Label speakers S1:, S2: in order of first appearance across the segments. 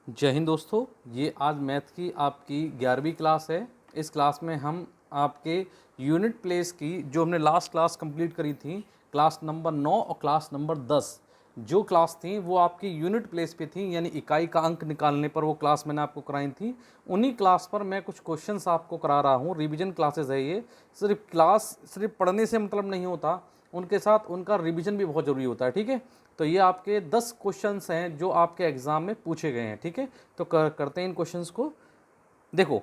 S1: जय हिंद दोस्तों। ये आज मैथ की आपकी 11वीं क्लास है। इस क्लास में हम आपके यूनिट प्लेस की जो हमने लास्ट क्लास कंप्लीट करी थी, क्लास नंबर 9 और क्लास नंबर 10 जो क्लास थी वो आपकी यूनिट प्लेस पे थी, यानी इकाई का अंक निकालने पर वो क्लास मैंने आपको कराई थी। उन्हीं क्लास पर मैं कुछ क्वेश्चंस आपको करा रहा हूँ। रिवीजन क्लासेस है ये। सिर्फ पढ़ने से मतलब नहीं होता, उनके साथ उनका रिवीजन भी बहुत ज़रूरी होता है। ठीक है, तो ये आपके 10 क्वेश्चंस हैं जो आपके एग्जाम में पूछे गए हैं। ठीक है, तो करते हैं इन क्वेश्चंस को। देखो,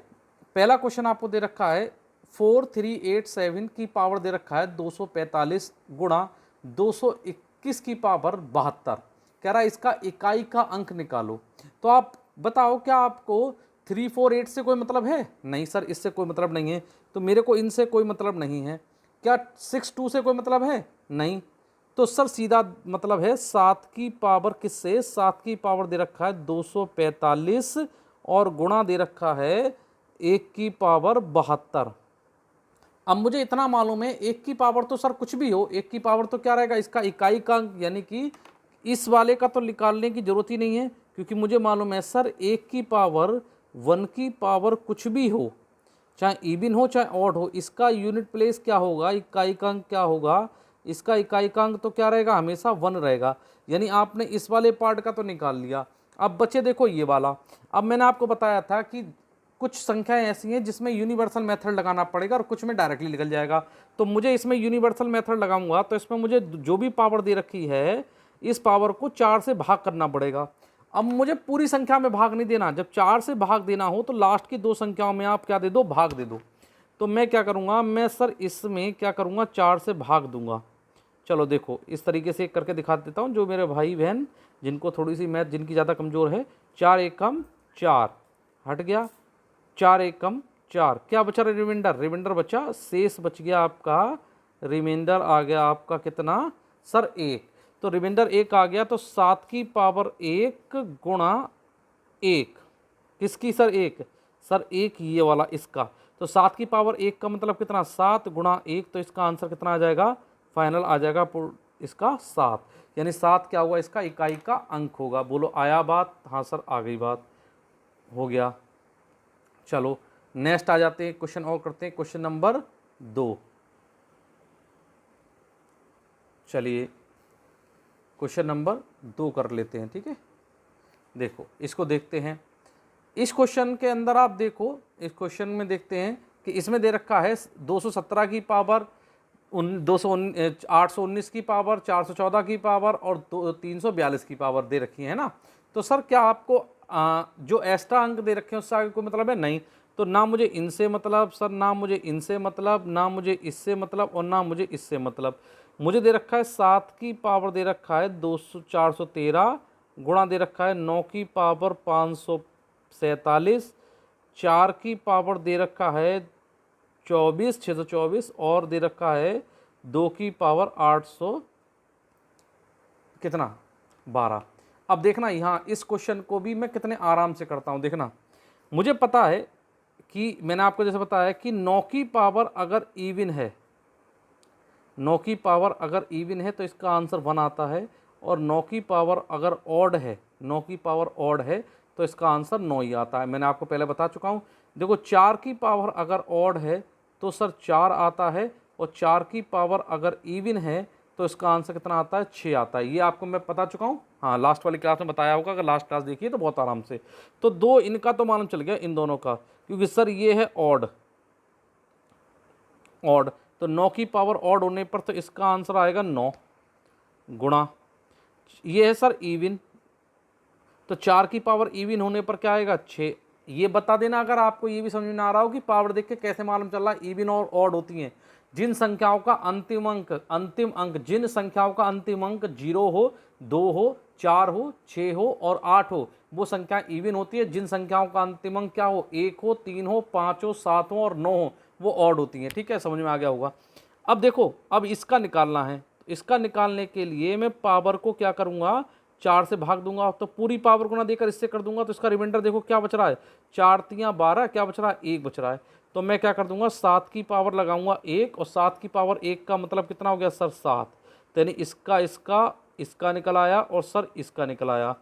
S1: पहला क्वेश्चन आपको दे रखा है 4387 की पावर दे रखा है 245 गुणा 221 की पावर 72। कह रहा है इसका इकाई का अंक निकालो। तो आप बताओ, क्या आपको 348 से कोई मतलब है? नहीं सर, इससे कोई मतलब नहीं है। तो मेरे को इनसे कोई मतलब नहीं है। क्या 62 से कोई मतलब है? नहीं। तो सर सीधा मतलब है 7 की पावर किससे? 7 की पावर दे रखा है 245 और गुणा दे रखा है 1 की पावर 72। अब मुझे इतना मालूम है 1 की पावर तो सर कुछ भी हो, 1 की पावर तो क्या रहेगा? इसका इकाई का अंक, यानी कि इस वाले का तो निकालने की जरूरत ही नहीं है, क्योंकि मुझे मालूम है सर 1 की पावर 1 की पावर कुछ भी हो, चाहे इवन हो चाहे ऑड हो, इसका यूनिट प्लेस क्या होगा? इकाई का अंक क्या होगा? इसका इकाई का अंक तो क्या रहेगा? हमेशा 1 रहेगा। यानी आपने इस वाले पार्ट का तो निकाल लिया। अब बचे देखो ये वाला। अब मैंने आपको बताया था कि कुछ संख्याएं ऐसी हैं जिसमें यूनिवर्सल मेथड लगाना पड़ेगा और कुछ में डायरेक्टली निकल जाएगा। तो मुझे इसमें यूनिवर्सल मेथड लगाऊंगा तो इसमें मुझे जो भी पावर दे रखी है इस पावर को 4 से भाग करना पड़ेगा। अब मुझे पूरी संख्या में भाग नहीं देना। जब 4 से भाग देना हो तो लास्ट की 2 संख्याओं में आप क्या दे दो? भाग दे दो। तो मैं क्या करूंगा? मैं सर इसमें क्या करूंगा? 4 से भाग दूंगा। चलो देखो, इस तरीके से करके दिखा देता हूँ जो मेरे भाई बहन जिनको थोड़ी सी मैथ जिनकी ज़्यादा कमज़ोर है। 4 एकम 4 हट गया, 4 एकम 4, क्या बचा? रिमाइंडर। रिमाइंडर बचा, शेष बच गया आपका। रिमाइंडर आ गया आपका कितना सर? 1। तो रिमाइंडर 1 आ गया, तो 7 की पावर 1 गुणा 1। किसकी सर? 1। सर 1 ये वाला इसका। तो 7 की पावर 1 का मतलब कितना? 7 गुणा 1। तो इसका आंसर कितना आ जाएगा? फाइनल आ जाएगा इसका 7। यानी 7 क्या हुआ? इसका इकाई का अंक होगा। बोलो आया बात? हाँ सर आ गई बात। हो गया। चलो नेक्स्ट आ जाते हैं, क्वेश्चन और करते हैं, क्वेश्चन नंबर 2। चलिए क्वेश्चन नंबर 2 कर लेते हैं। ठीक है, देखो इसको देखते हैं। इस क्वेश्चन के अंदर आप देखो, इस क्वेश्चन में देखते हैं कि इसमें दे रखा है 217 की पावर 819 की पावर, 414 की पावर और 342 की पावर दे रखी है ना। तो सर क्या आपको जो एक्स्ट्रा अंक दे रखे हैं उससे आगे कोई मतलब है? नहीं। तो ना मुझे इनसे मतलब सर, ना मुझे इनसे मतलब, ना मुझे इससे मतलब और ना मुझे इससे मतलब। मुझे दे रखा है 7 की पावर दे रखा है 413 गुणा दे रखा है 9 की पावर 547, 4 की पावर दे रखा है 624 और दे रखा है 2 की पावर 800 कितना? 12। अब देखना यहाँ इस क्वेश्चन को भी मैं कितने आराम से करता हूँ। देखना, मुझे पता है कि मैंने आपको जैसे बताया कि 9 की पावर अगर इवन है, 9 की पावर अगर इवन है तो इसका आंसर 1 आता है। और 9 की पावर अगर ऑड है, 9 की पावर ऑड है तो इसका आंसर 9 ही आता है। मैंने आपको पहले बता चुका हूँ। देखो 4 की पावर अगर ऑड है तो सर 4 आता है, और 4 की पावर अगर इवन है तो इसका आंसर कितना आता है? 6 आता है। ये आपको मैं बता चुका हूँ। हाँ, लास्ट वाली क्लास में बताया होगा, अगर लास्ट क्लास देखिए तो बहुत आराम से। तो 2 इनका तो मालूम चल गया, इन दोनों का, क्योंकि सर ये है ऑड। ऑड तो 9 की पावर ऑड होने पर तो इसका आंसर आएगा 9 गुणा, ये है सर इवन, तो 4 की पावर इवन होने पर क्या आएगा? 6। ये बता देना अगर आपको ये भी समझ में आ रहा हो कि पावर देख के कैसे मालूम चल रहा है इवन और ऑड होती हैं। जिन संख्याओं का अंतिम अंक जिन संख्याओं का अंतिम अंक 0 हो, 2 हो, 4 हो, 6 हो और 8 हो, वो संख्या इवन होती है। जिन संख्याओं का अंतिम अंक क्या हो? 1 हो, 3 हो, 5 हो, 7 हो और 9 हो, वो ऑड होती हैं। ठीक है, समझ में आ गया होगा। अब देखो, अब इसका निकालना है। तो इसका निकालने के लिए मैं पावर को क्या करूंगा? 4 से भाग दूंगा, तो पूरी पावर को ना देकर इससे कर दूंगा, तो इसका रिमाइंडर देखो क्या बच रहा है? 4 तियां 12, क्या बच रहा है? 1 बच रहा है। तो मैं क्या कर दूंगा? 7 की पावर लगाऊंगा 1, और 7 की पावर 1 का मतलब कितना हो गया सर? 7। तो यानी इसका इसका इसका निकल आया और सर इसका निकल आया।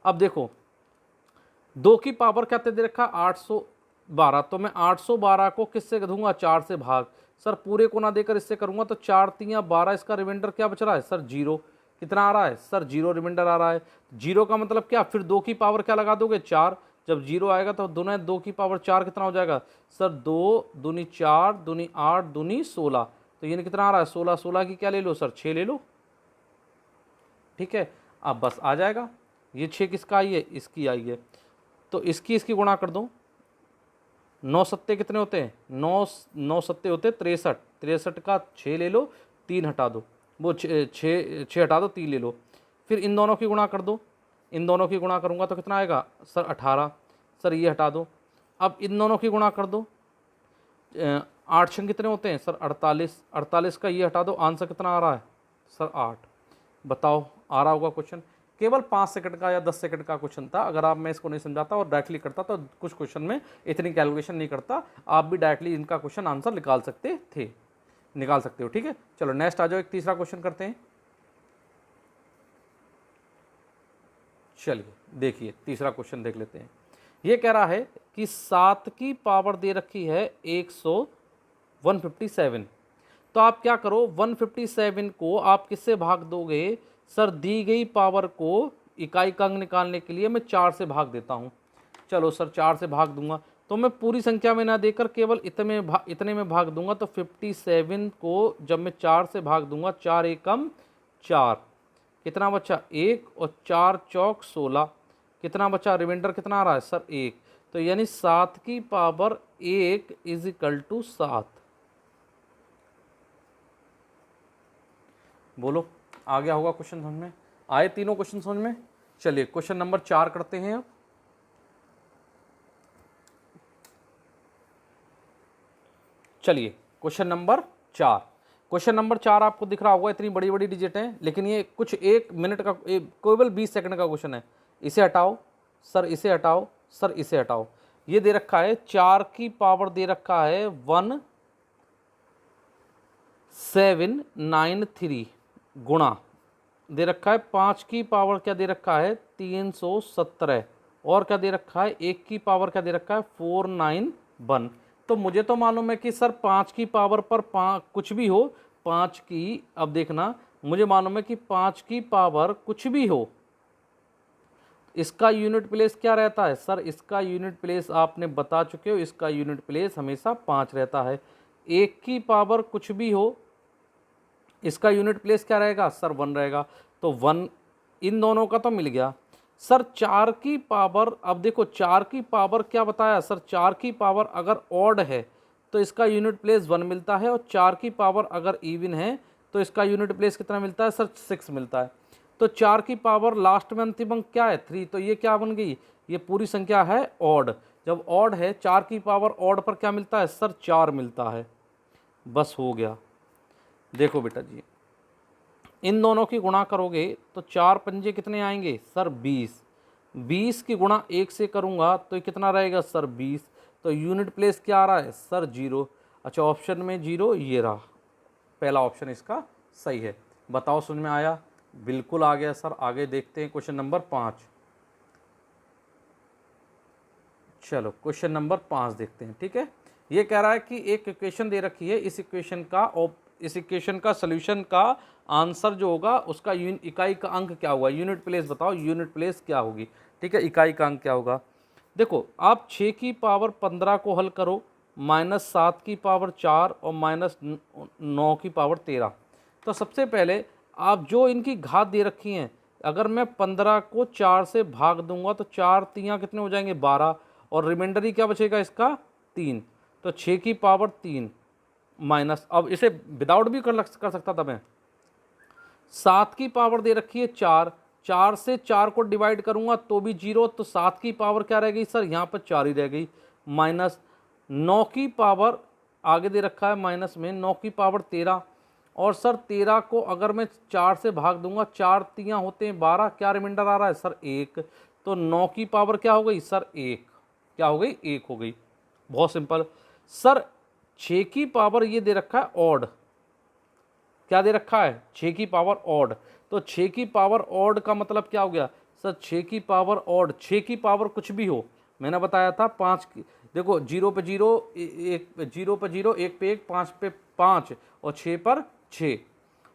S1: अब देखो 2 की पावर क्या दे रखा 812, तो मैं 812 को किससे दूंगा 4 से भाग। सर पूरे को ना देकर इससे करूंगा तो 4 3 12, इसका रिमाइंडर क्या बच रहा है सर 0। कितना आ रहा है सर 0 रिमाइंडर आ रहा है। 0 का मतलब क्या, फिर 2 की पावर क्या लगा दोगे 4, जब 0 आएगा तो दोनों 2 की पावर 4 कितना हो जाएगा सर 2 दूनी 4 दूनी 8 दूनी 16, तो ये कितना आ रहा है 16, 16 की क्या ले लो सर 6 ले लो, ठीक है। अब बस आ जाएगा, ये 6 किसका आई है इसकी आई है, तो इसकी गुणा कर दो। 9 सत्ते कितने होते हैं 9 सत्ते होते हैं 63, 63 का 6 ले लो 3 हटा दो, वो 6 हटा दो 3 ले लो, फिर इन दोनों की गुणा कर दो। इन दोनों की गुणा करूँगा तो कितना आएगा सर 18, सर ये हटा दो। अब इन दोनों की गुणा कर दो, 8 छंग कितने होते हैं सर 48, 48 का ये हटा दो, आंसर कितना आ रहा है सर 8। बताओ आ रहा होगा क्वेश्चन, केवल 5 सेकंड का या 10 सेकंड का क्वेश्चन था। अगर आप मैं इसको नहीं समझाता और डायरेक्टली करता तो कुछ क्वेश्चन में इतनी कैलकुलेशन नहीं करता, आप भी डायरेक्टली इनका क्वेश्चन आंसर निकाल सकते हो, ठीक है। चलो नेक्स्ट आ जाओ, एक तीसरा क्वेश्चन करते हैं। चलिए देखिए तीसरा क्वेश्चन देख लेते हैं। ये कह रहा है कि 7 की पावर दे रखी है 157, तो आप क्या करो 157 को आप किससे भाग दोगे सर, दी गई पावर को इकाई का अंक निकालने के लिए मैं 4 से भाग देता हूँ। चलो सर 4 से भाग दूंगा, तो मैं पूरी संख्या में ना देकर केवल इतने में भाग दूंगा, तो 57 को जब मैं 4 से भाग दूंगा, 4 एकम 4, कितना बचा 1 और 4 चौक 16, कितना बचा रिमाइंडर कितना आ रहा है सर 1, तो यानी 7 की पावर 1 इज इक्वल टू 7। बोलो आ गया होगा क्वेश्चन समझ में, आए तीनों क्वेश्चन समझ में। चलिए क्वेश्चन नंबर 4 करते हैं अब। चलिए क्वेश्चन नंबर 4, क्वेश्चन नंबर 4 आपको दिख रहा होगा, इतनी बड़ी बड़ी डिजिट है, लेकिन ये कुछ 1 मिनट का केवल 20 सेकंड का क्वेश्चन है। इसे हटाओ सर, इसे हटाओ सर, इसे हटाओ। ये दे रखा है 4 की पावर दे रखा है 1793 गुणा दे रखा है 5 की पावर क्या दे रखा है 317, और क्या दे रखा है 1 की पावर क्या दे रखा है 491। तो मुझे तो मालूम है कि सर 5 की पावर पर कुछ भी हो, 5 की, अब देखना मुझे मालूम है कि 5 की पावर कुछ भी हो, इसका यूनिट प्लेस क्या रहता है सर, इसका यूनिट प्लेस आपने बता चुके हो, इसका यूनिट प्लेस हमेशा 5 रहता है। 1 की पावर कुछ भी हो, इसका यूनिट प्लेस क्या रहेगा सर 1 रहेगा, तो 1 इन दोनों का तो मिल गया। सर 4 की पावर, अब देखो 4 की पावर क्या बताया सर, 4 की पावर अगर ऑड है तो इसका यूनिट प्लेस 1 मिलता है, और 4 की पावर अगर इवन है तो इसका यूनिट प्लेस कितना मिलता है सर 6 मिलता है। तो 4 की पावर लास्ट में अंतिम अंक क्या है 3, तो ये क्या बन गई, ये पूरी संख्या है ऑड। जब ऑड है 4 की पावर ऑड पर क्या मिलता है सर 4 मिलता है, बस हो गया। देखो बेटा जी, इन दोनों की गुणा करोगे तो 4 पंजे कितने आएंगे सर 20, 20 की गुणा 1 से करूंगा तो ये कितना रहेगा सर 20, तो यूनिट प्लेस क्या आ रहा है सर 0। अच्छा ऑप्शन में 0 ये रहा, पहला ऑप्शन इसका सही है। बताओ समझ में आया, बिल्कुल आ गया सर। आगे देखते हैं क्वेश्चन नंबर 5। चलो क्वेश्चन नंबर 5 देखते हैं, ठीक है। ये कह रहा है कि एक इक्वेशन दे रखी है, इस इक्वेशन का सॉल्यूशन का आंसर जो होगा उसका इकाई का अंक क्या होगा, यूनिट प्लेस बताओ, यूनिट प्लेस क्या होगी, ठीक है, इकाई का अंक क्या होगा। देखो आप 6 की पावर 15 को हल करो, -7 की पावर 4 और -9 की पावर 13। तो सबसे पहले आप जो इनकी घात दे रखी हैं, अगर मैं 15 को 4 से भाग दूंगा तो 4 तियाँ कितने हो जाएंगे 12, और रिमाइंडर ही क्या बचेगा इसका 3, तो 6 की पावर 3 माइनस, अब इसे विदाउट भी कर सकता था मैं। 7 की पावर दे रखी है 4, 4 से 4 को डिवाइड करूंगा तो भी 0, तो 7 की पावर क्या रह गई सर यहाँ पर 4 ही रह गई, माइनस 9 की पावर आगे दे रखा है माइनस में 9 की पावर 13, और सर 13 को अगर मैं 4 से भाग दूंगा, 4 तियाँ होते हैं 12, क्या रिमाइंडर आ रहा है सर 1, तो 9 की पावर क्या हो गई सर 1, क्या हो गई 1 हो गई। बहुत सिंपल। सर 6 की पावर ये दे रखा है ऑड, क्या दे रखा है 6 की पावर ऑड, तो 6 की पावर ऑड का मतलब क्या हो गया सर 6 की पावर ऑड, 6 की पावर कुछ भी हो, मैंने बताया था 5 की, देखो 0 पे 0, एक 0 पे 0, 1 पे 1, 5 पे 5 और 6 पर 6।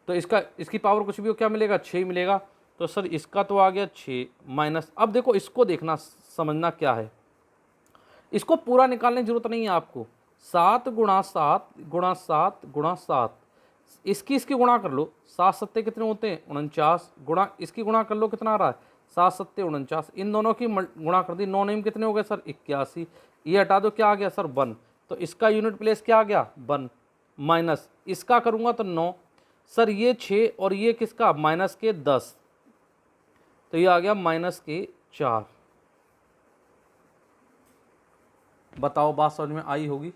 S1: तो इसकी पावर कुछ भी हो, क्या मिलेगा, 6 मिलेगा। तो सर इसका तो आ गया 6 माइनस, अब देखो इसको देखना, समझना क्या है, इसको पूरा निकालने की जरूरत नहीं है आपको। 7 गुणा 7 गुणा 7 गुणा 7, इसकी गुणा कर लो, 7 सत्ते कितने होते हैं, 49, गुणा इसकी गुणा कर लो, कितना आ रहा है, 7 सत्ते 49, इन दोनों की गुणा कर दी, 9 नेम कितने हो गए सर, 81, ये हटा दो, क्या आ गया सर, 1। तो इसका यूनिट प्लेस क्या आ गया, 1, माइनस इसका करूंगा तो 9, सर ये 6 और ये किसका, माइनस के 10, तो ये आ गया माइनस के 4। बताओ बात समझ में आई होगी,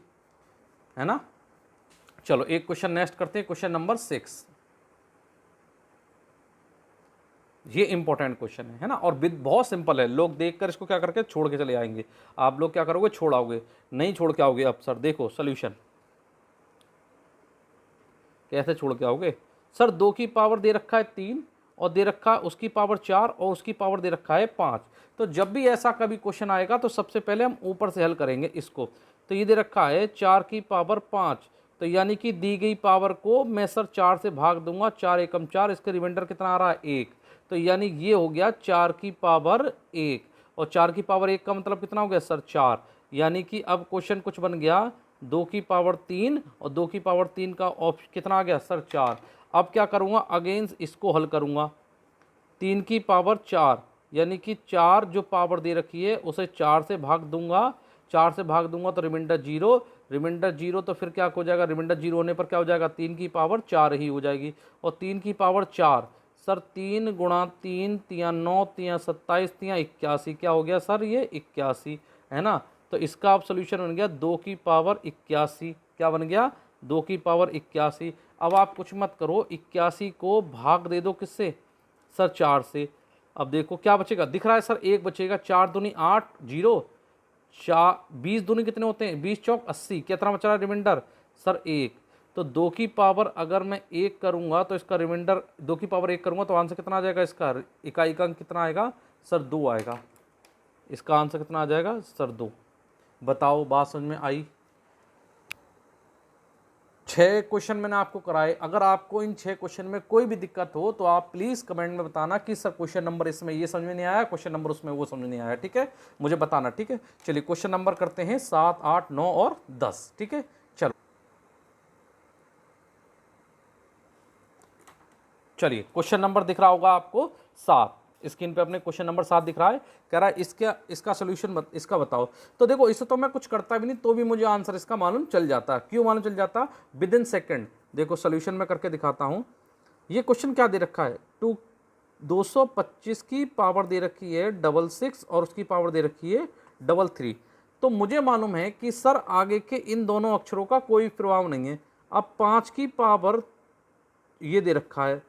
S1: है ना। चलो एक क्वेश्चन नेक्स्ट करते हैं, क्वेश्चन नंबर 6। ये इंपॉर्टेंट क्वेश्चन है ना, और विद बहुत सिंपल है, लोग देखकर इसको क्या करके छोड़ के चले आएंगे, आप लोग क्या करोगे, छोड़ आओगे, नहीं छोड़ के आओगे। अब सर देखो सॉल्यूशन कैसे छोड़ के आओगे, सर 2 की पावर दे रखा है 3 और दे रखा है उसकी पावर 4 और उसकी पावर दे रखा है 5। तो जब भी ऐसा कभी क्वेश्चन आएगा तो सबसे पहले हम ऊपर से हल करेंगे इसको। तो ये दे रखा है 4 की पावर 5, तो यानी कि दी गई पावर को मैं सर 4 से भाग दूंगा, 4 एकम 4, इसका रिमाइंडर कितना आ रहा है 1, तो यानी ये हो गया 4 की पावर 1, और 4 की पावर 1 का मतलब कितना हो गया सर 4, यानी कि अब क्वेश्चन कुछ बन गया 2 की पावर 3 और 2 की पावर 3 का ऑप्शन कितना आ गया सर 4। अब क्या करूँगा, अगेंस्ट इसको हल करूँगा, 3 की पावर 4, यानी कि 4 जो पावर दे रखी है उसे 4 से भाग दूंगा, 4 से भाग दूंगा तो रिमाइंडर 0, रिमाइंडर 0, तो फिर क्या हो जाएगा, रिमाइंडर 0 होने पर क्या हो जाएगा, 3 की पावर 4 ही हो जाएगी। और 3 की पावर 4, सर 3 गुणा 3, 3 9, 3 27, 3 81, क्या हो गया सर ये 81, है ना। तो इसका अब सोल्यूशन बन गया 2 की पावर 81, क्या बन गया, 2 की पावर 81। अब आप कुछ मत करो, 81 को भाग दे दो किससे सर 4 से, अब देखो क्या बचेगा, दिख रहा है सर 1 बचेगा, 4 दूनी 8, 0, 20 दूनी कितने होते हैं, 20 चौक 80, कितना बच रहा है रिमाइंडर सर 1। तो 2 की पावर अगर मैं 1 करूंगा तो इसका रिमाइंडर 2 की पावर 1 करूंगा तो आंसर कितना आ जाएगा, इसका इकाई का अंक कितना आएगा सर 2 आएगा, इसका आंसर कितना आ जाएगा सर 2। बताओ बात समझ में आई। 6 क्वेश्चन मैंने आपको कराए, अगर आपको इन 6 क्वेश्चन में कोई भी दिक्कत हो तो आप प्लीज़ कमेंट में बताना कि सर क्वेश्चन नंबर इसमें ये समझ में नहीं आया, क्वेश्चन नंबर उसमें वो समझ में नहीं आया, ठीक है, मुझे बताना, ठीक है। चलिए क्वेश्चन नंबर करते हैं 7, 8, 9 और 10, ठीक है। चलो चलिए क्वेश्चन नंबर दिख रहा होगा आपको 7, स्क्रीन पे अपने क्वेश्चन नंबर 7 दिख रहा है, कह रहा है इसका सोल्यूशन इसका बताओ। तो देखो इसे तो मैं कुछ करता भी नहीं तो भी मुझे आंसर इसका मालूम चल जाता, क्यों मालूम चल जाता, विद इन सेकेंड। देखो सोल्यूशन में करके दिखाता हूँ। ये क्वेश्चन क्या दे रखा है, 225 की पावर दे रखी है 66 और उसकी पावर दे रखी है 33। तो मुझे मालूम है कि सर आगे के इन दोनों अक्षरों का कोई प्रभाव नहीं है। अब 5 की पावर ये दे रखा है,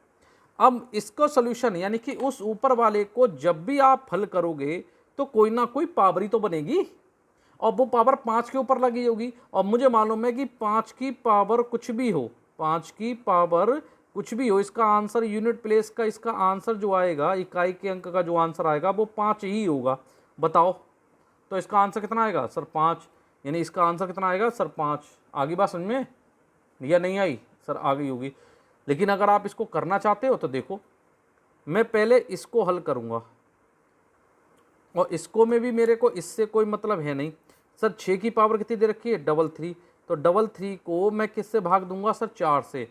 S1: अब इसका सोल्यूशन यानी कि उस ऊपर वाले को जब भी आप हल करोगे तो कोई ना कोई पावर ही तो बनेगी, और वो पावर 5 के ऊपर लगी होगी, और मुझे मालूम है कि 5 की पावर कुछ भी हो, 5 की पावर कुछ भी हो, इसका आंसर यूनिट प्लेस का इसका आंसर जो आएगा, इकाई के अंक का जो आंसर आएगा वो 5 ही होगा। बताओ तो इसका आंसर कितना आएगा सर 5, यानी इसका आंसर कितना आएगा सर 5। आगे बात समझ में या नहीं आई सर, आ गई होगी। लेकिन अगर आप इसको करना चाहते हो तो देखो, मैं पहले इसको हल करूंगा और इसको में भी मेरे को इससे कोई मतलब है नहीं। सर 6 की पावर कितनी दे रखी है 33, तो 33 को मैं किससे भाग दूंगा सर 4 से,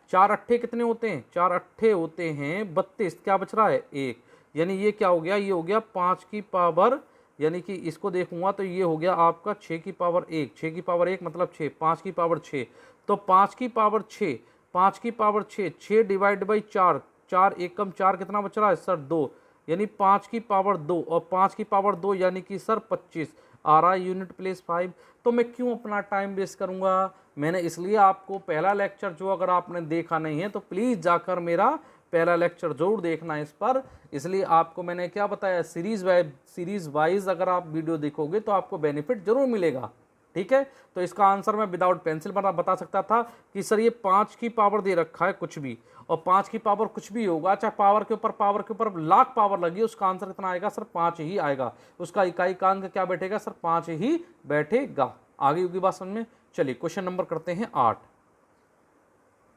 S1: 4 अट्ठे कितने होते हैं, 4 अट्ठे होते हैं 32, क्या बच रहा है 1, यानी ये क्या हो गया, ये हो गया 5 की पावर, यानी कि इसको देखूंगा तो ये हो गया आपका 6 की पावर 1, 6 की पावर 1 मतलब 6, 5 की पावर 6, तो 5 की पावर 6, 5 की पावर 6, 6 डिवाइड बाई 4, 4 एकम 4 कितना बच रहा है सर 2, यानी 5 की पावर 2 और 5 की पावर 2 यानी कि सर 25 आ रहा है यूनिट प्लेस 5। तो मैं क्यों अपना टाइम वेस्ट करूंगा, मैंने इसलिए आपको पहला लेक्चर जो अगर आपने देखा नहीं है तो प्लीज़ जाकर मेरा पहला लेक्चर जरूर देखना इस पर, इसलिए आपको मैंने क्या बताया, सीरीज़ वाइज अगर आप वीडियो देखोगे तो आपको बेनिफिट जरूर मिलेगा। ठीक है। तो इसका आंसर मैं विदाउट पेंसिल बता सकता था कि सर ये 5 की पावर दे रखा है कुछ भी, और 5 की पावर कुछ भी होगा, चाहे पावर के ऊपर लाख पावर लगी, उसका आंसर कितना आएगा सर 5 ही आएगा। उसका इकाई का अंक क्या बैठेगा सर 5 ही बैठेगा। आगे होगी बात समझ में। चलिए क्वेश्चन नंबर करते हैं 8।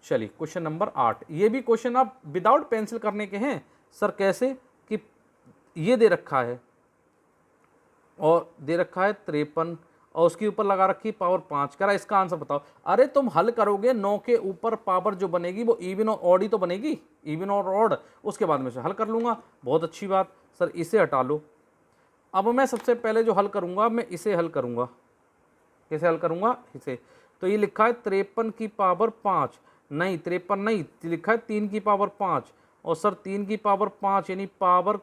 S1: चलिए क्वेश्चन नंबर 8, ये भी क्वेश्चन आप विदाउट पेंसिल करने के हैं। सर कैसे कि ये दे रखा है और दे रखा है 53 और उसके ऊपर लगा रखी पावर 5, कह रहा है इसका आंसर बताओ। अरे तुम हल करोगे 9 के ऊपर पावर जो बनेगी वो इवन और ऑड ही तो बनेगी, इवन और ऑड, उसके बाद में से हल कर लूंगा। बहुत अच्छी बात। सर इसे हटा लो। अब मैं सबसे पहले जो हल करूंगा मैं इसे हल करूंगा। कैसे हल करूंगा इसे? तो ये लिखा है 53 की पावर 5, नहीं 53 नहीं, लिखा है 3 की पावर 5, और सर 3 की पावर 5 यानी पावर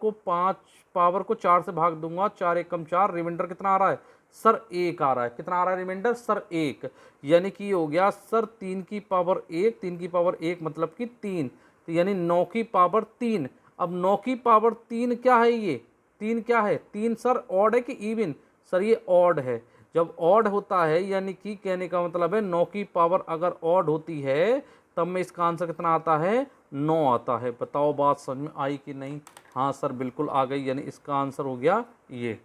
S1: को 4 से भाग दूंगा, 4 एकम 4, रिमाइंडर कितना आ रहा है सर 1 आ रहा है। कितना आ रहा है रिमाइंडर सर 1, यानी कि हो गया सर 3 की पावर 1, 3 की पावर 1 मतलब कि 3, तो यानी 9 की पावर 3। अब 9 की पावर 3 क्या है? ये 3 क्या है? 3 सर ऑड है कि इवन? सर ये ऑड है। जब ऑड होता है यानी कि कहने का मतलब है 9 की पावर अगर ऑड होती है तब में इसका आंसर कितना आता है 9 आता है। बताओ बात समझ में आई कि नहीं? हाँ सर बिल्कुल आ गई, यानी इसका आंसर हो गया ये,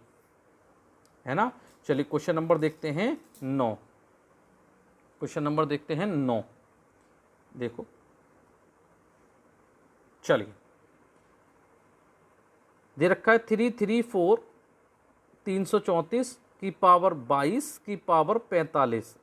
S1: है ना। चलिए क्वेश्चन नंबर देखते हैं 9। क्वेश्चन नंबर देखते हैं 9। देखो चलिए दे रखा है 334 334 की पावर 22 की पावर 45।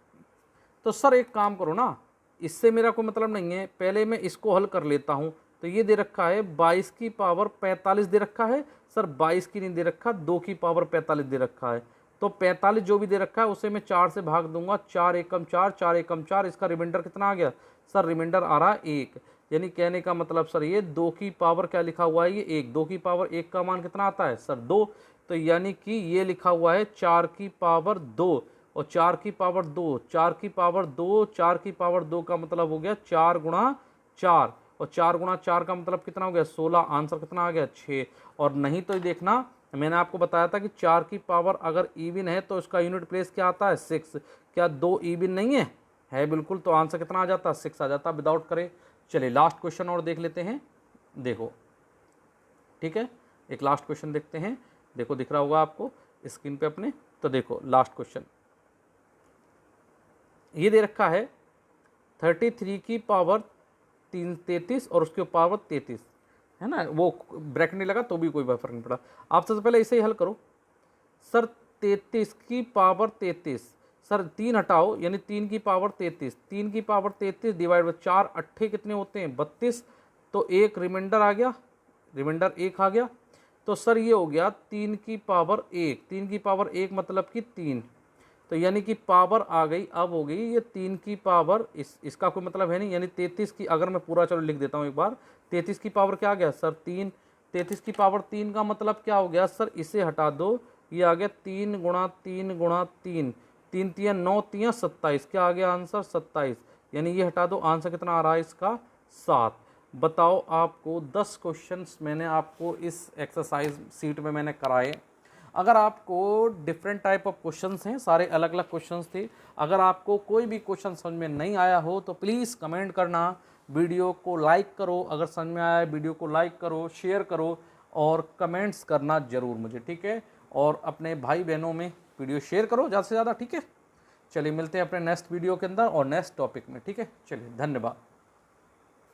S1: तो सर एक काम करो ना, इससे मेरा कोई मतलब नहीं है, पहले मैं इसको हल कर लेता हूं। तो ये दे रखा है 22 की पावर 45 दे रखा है सर, 22 की नहीं दे रखा, 2 की पावर 45 दे रखा है। तो 45 जो भी दे रखा है उसे मैं 4 से भाग दूंगा, 4 एकम 4, 4 एकम 4, इसका रिमाइंडर कितना आ गया सर? रिमाइंडर आ रहा है 1, यानी कहने का मतलब सर ये 2 की पावर क्या लिखा हुआ है ये 1, 2 की पावर 1 का मान कितना आता है सर 2, तो यानी कि ये लिखा हुआ है 4 की पावर 2, और 4 की पावर 2, 4 की पावर 2, 4 की पावर 2 का मतलब हो गया 4 गुणा 4, और 4 गुणा 4 का मतलब कितना हो गया 16, आंसर कितना आ गया 6। और नहीं तो देखना मैंने आपको बताया था कि 4 की पावर अगर इवन है तो उसका यूनिट प्लेस क्या आता है 6, क्या 2 इवन नहीं है? है बिल्कुल, तो आंसर कितना आ जाता है 6 आ जाता विदाउट करे। चलिए लास्ट क्वेश्चन और देख लेते हैं। देखो ठीक है, एक लास्ट क्वेश्चन देखते हैं। देखो दिख रहा होगा आपको स्क्रीन पे अपने। तो देखो लास्ट क्वेश्चन ये दे रखा है 33 की पावर 33 और उसके पावर 33, है ना, वो ब्रैकेट नहीं लगा तो भी कोई फर्क नहीं पड़ा। आप सबसे पहले इसे ही हल करो। सर 33 की पावर 33, सर 3 हटाओ यानी 3 की पावर 33, 3 की पावर 33 डिवाइड बाई 4 अट्ठे कितने होते हैं 32, तो एक रिमाइंडर आ गया, रिमाइंडर 1 आ गया। तो सर ये हो गया 3 की पावर 1, 3 की पावर 1 मतलब कि 3, तो यानी कि पावर आ गई, अब हो गई ये 3 की पावर, इसका कोई मतलब है नहीं, यानी 33 की, अगर मैं पूरा चलो लिख देता हूँ एक बार, 33 की पावर क्या आ गया सर 3, 33 की पावर 3 का मतलब क्या हो गया सर, इसे हटा दो, ये आ गया 3 गुणा 3 गुणा 3, 3 3 9 3 27, क्या आ गया आंसर 27, यानी ये हटा दो, आंसर कितना आ रहा है इसका 7। बताओ आपको 10 क्वेश्चंस मैंने आपको इस एक्सरसाइज सीट में मैंने कराए। अगर आपको डिफरेंट टाइप ऑफ क्वेश्चंस हैं, सारे अलग अलग क्वेश्चंस थे, अगर आपको कोई भी क्वेश्चन समझ में नहीं आया हो तो प्लीज़ कमेंट करना, वीडियो को लाइक करो, अगर समझ में आया वीडियो को लाइक करो, शेयर करो और कमेंट्स करना ज़रूर मुझे, ठीक है। और अपने भाई बहनों में वीडियो शेयर करो ज़्यादा से ज़्यादा, ठीक है। चलिए मिलते हैं अपने नेक्स्ट वीडियो के अंदर और नेक्स्ट टॉपिक में, ठीक है। चलिए धन्यवाद।